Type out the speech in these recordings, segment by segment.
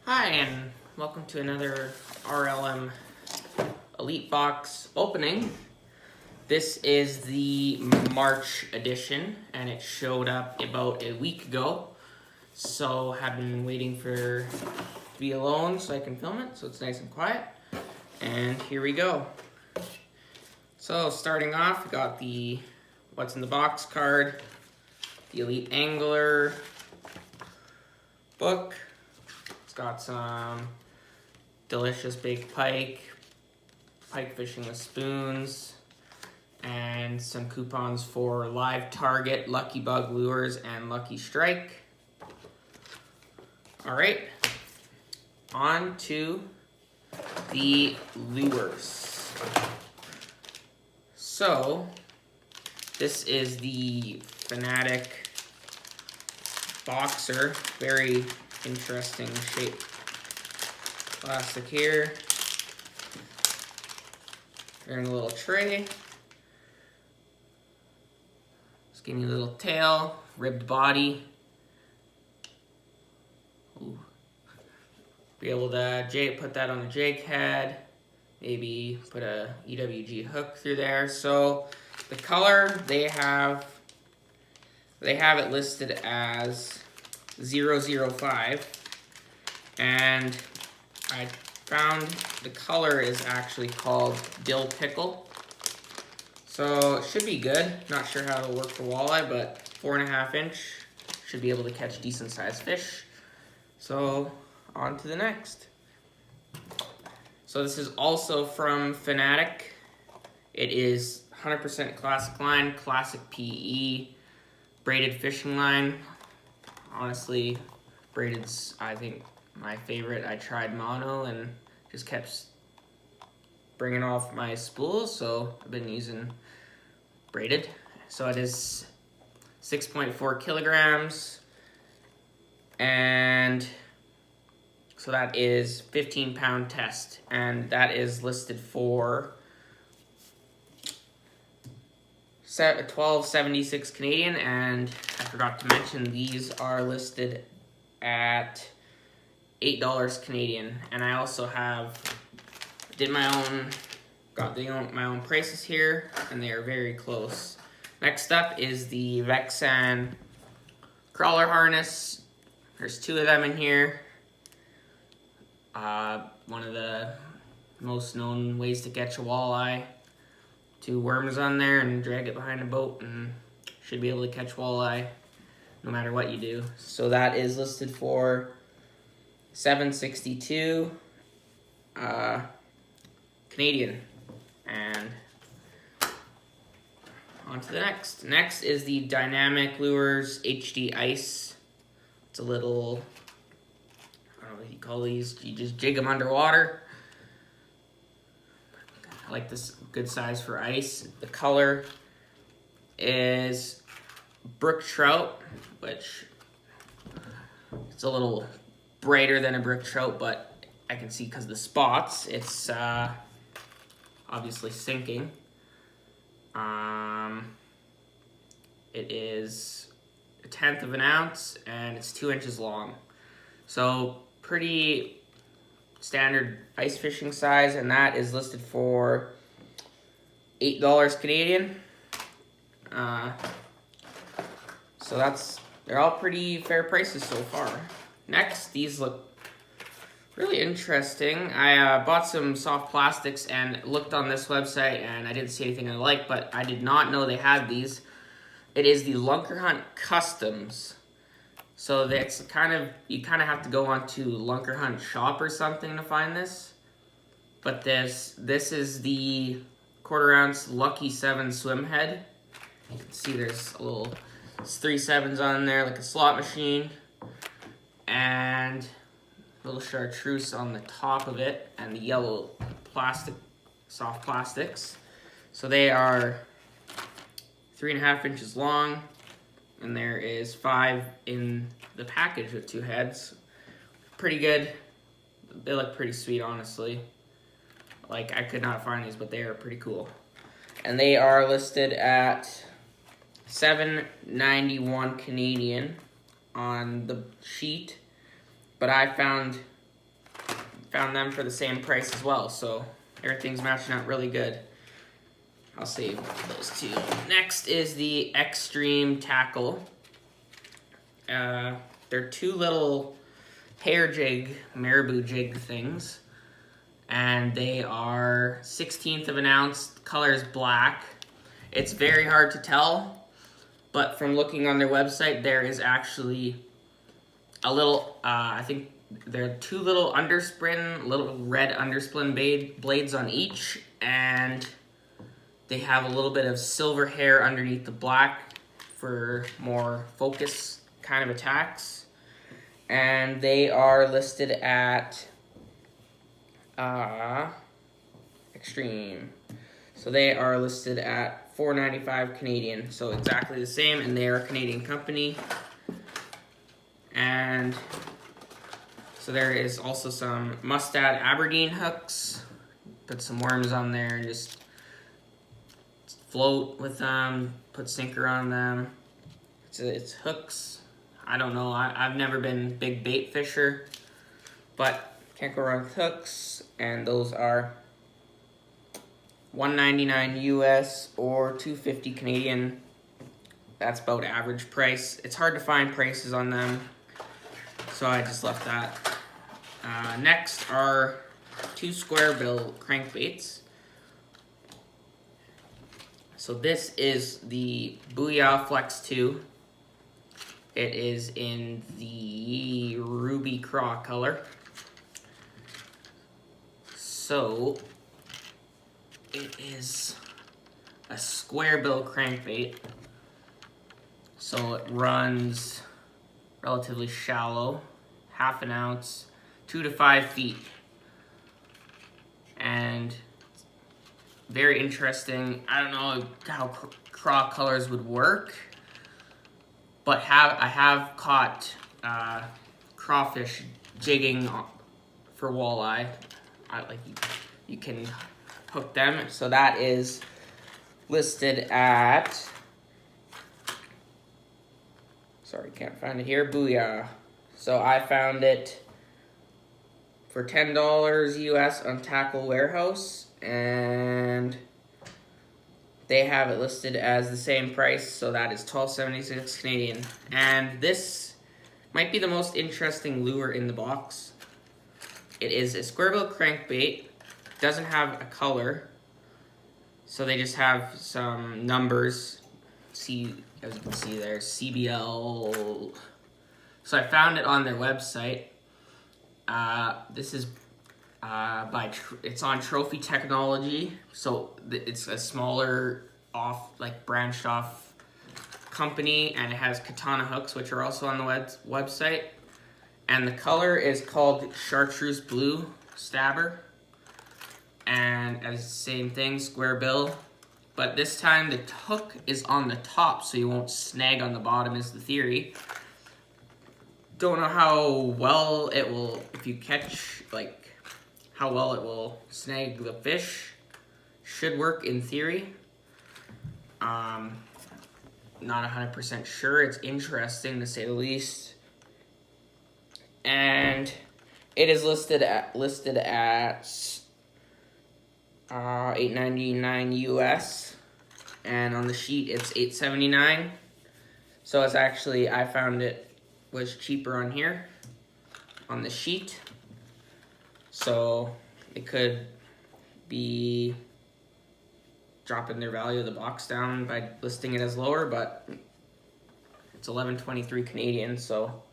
Hi, and welcome to another RLM Elite Box opening. This is the March edition, and it showed up about a week ago. So I've been waiting to be alone so I can film it, so it's nice and quiet. And here we go. So starting off, we got the What's in the Box card, the Elite Angler book. It's got some delicious baked pike fishing with spoons, and some coupons for Live Target, Lucky Bug Lures, and Lucky Strike. Alright, on to the lures. So, this is the Fanatic Boxer, very interesting shape. Plastic here. They're in a little tray. Skinny little tail, ribbed body. Ooh. Be able to put that on a jig head. Maybe put a EWG hook through there. So the color they have it listed as 005, and I found the color is actually called Dill Pickle. So it should be good. Not sure how it'll work for walleye, but 4.5 inch should be able to catch decent sized fish. So on to the next. So this is also from Fanatic. It is 100% classic line, classic PE, braided fishing line. Honestly, braided's, I think, my favorite. I tried mono and just kept bringing off my spools, so I've been using braided. So it is 6.4 kilograms, and so that is 15-pound test, and that is listed for $12.76 Canadian, and I forgot to mention these are listed at $8 Canadian, and I also got my own prices here, and they are very close. Next up is the Vexan crawler harness. There's 2 of them in here. One of the most known ways to catch a walleye. 2 worms on there and drag it behind a boat, and should be able to catch walleye no matter what you do. So that is listed for $7.62 Canadian. And on to the next. Next is the Dynamic Lures HD Ice. It's a little, I don't know what you call these. You just jig them underwater. I like this, good size for ice. The color is brook trout, which it's a little brighter than a brook trout, but I can see because of the spots, it's obviously sinking. It is 1/10 of an ounce, and it's 2 inches long. So pretty standard ice fishing size, and that is listed for $8 Canadian. So they're all pretty fair prices so far. Next, these look really interesting. I bought some soft plastics and looked on this website, and I didn't see anything I liked, but I did not know they had these. It is the Lunker Hunt Customs. So that's you kind of have to go onto Lunker Hunt Shop or something to find this. But this is the 1/4 ounce Lucky 7 swim head. You can see there's 3 7s on there, like a slot machine, and little chartreuse on the top of it, and the yellow soft plastics. So they are 3.5 inches long, and there is 5 in the package with 2 heads. Pretty good. They look pretty sweet, honestly. Like, I could not find these, but they are pretty cool. And they are listed at $7.91 Canadian on the sheet, but I found found them for the same price as well, so everything's matching out really good. I'll save those two. Next is the Extreme Tackle. They're two little hair jig, marabou jig things. And they are 1/16 of an ounce, color is black. It's very hard to tell, but from looking on their website, there is actually a little, I think there are two little red underspin blades on each, and they have a little bit of silver hair underneath the black for more focus kind of attacks. And they are listed at Extreme. So they are listed at $4.95 Canadian. So exactly the same, and they are a Canadian company. And so there is also some Mustad Aberdeen hooks. Put some worms on there and just float with them, put sinker on them. It's hooks. I don't know, I've never been a big bait fisher, but can't go wrong with hooks. And those are $1.99 US or $2.50 Canadian. That's about average price. It's hard to find prices on them, so I just left that. Next are two square bill crankbaits. So this is the Booyah Flex 2. It is in the ruby craw color. So it is a square bill crankbait. So it runs relatively shallow, 1/2 ounce, 2 to 5 feet. And very interesting. I don't know how craw colors would work, but I have caught crawfish jigging for walleye. You can hook them. So that is listed at, sorry, can't find it here, Booyah. So I found it for $10 US on Tackle Warehouse, and they have it listed as the same price, so that is $12.76 Canadian. And this might be the most interesting lure in the box. It is a square bill crankbait, doesn't have a color, so they just have some numbers. As you can see there, CBL. So I found it on their website. This is it's on Trophy Technology, so it's a smaller branched off company, and it has katana hooks, which are also on the website. And the color is called Chartreuse Blue Stabber, and as same thing, square bill, but this time the hook is on the top, so you won't snag on the bottom is the theory. Don't know how well it will, if you catch, how well it will snag the fish. Should work in theory. Not 100% sure. It's interesting to say the least. And it is listed at $8.99 US, and on the sheet it's $8.79. So it's actually, I found it was cheaper on here on the sheet, so it could be dropping their value of the box down by listing it as lower, but it's $11.23 Canadian. So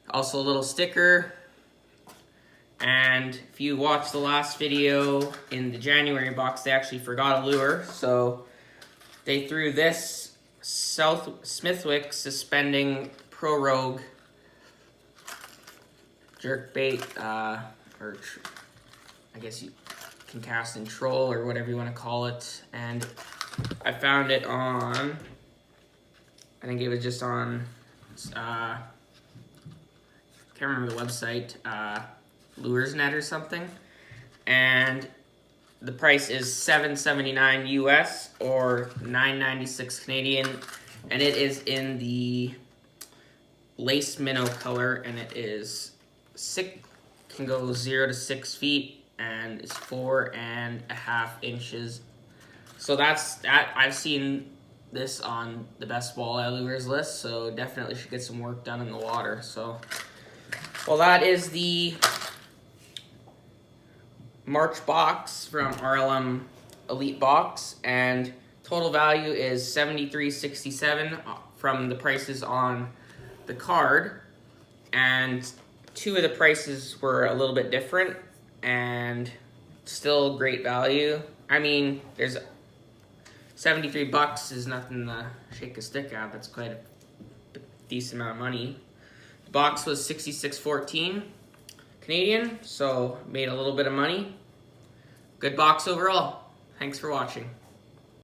also a little sticker. And if you watched the last video in the January box, they actually forgot a lure, so they threw this Southwick Suspending Pro Rogue jerk bait, or I guess you can cast and troll, or whatever you want to call it. And I found it on, I think it was just on, can't remember the website, LuresNet or something. And the price is $7.79 US or $9.96 Canadian, and it is in the lace minnow color, and it is can go 0 to 6 feet and is 4.5 inches. So I've seen this on the best walleye lures list, so definitely should get some work done in the water. So, well, that is the March box from RLM Elite Box, and total value is $73.67 from the prices on the card, and 2 of the prices were a little bit different, and still great value. I mean, there's $73 is nothing to shake a stick at. That's quite a decent amount of money. The box was $66.14 Canadian, so made a little bit of money. Good box overall. Thanks for watching.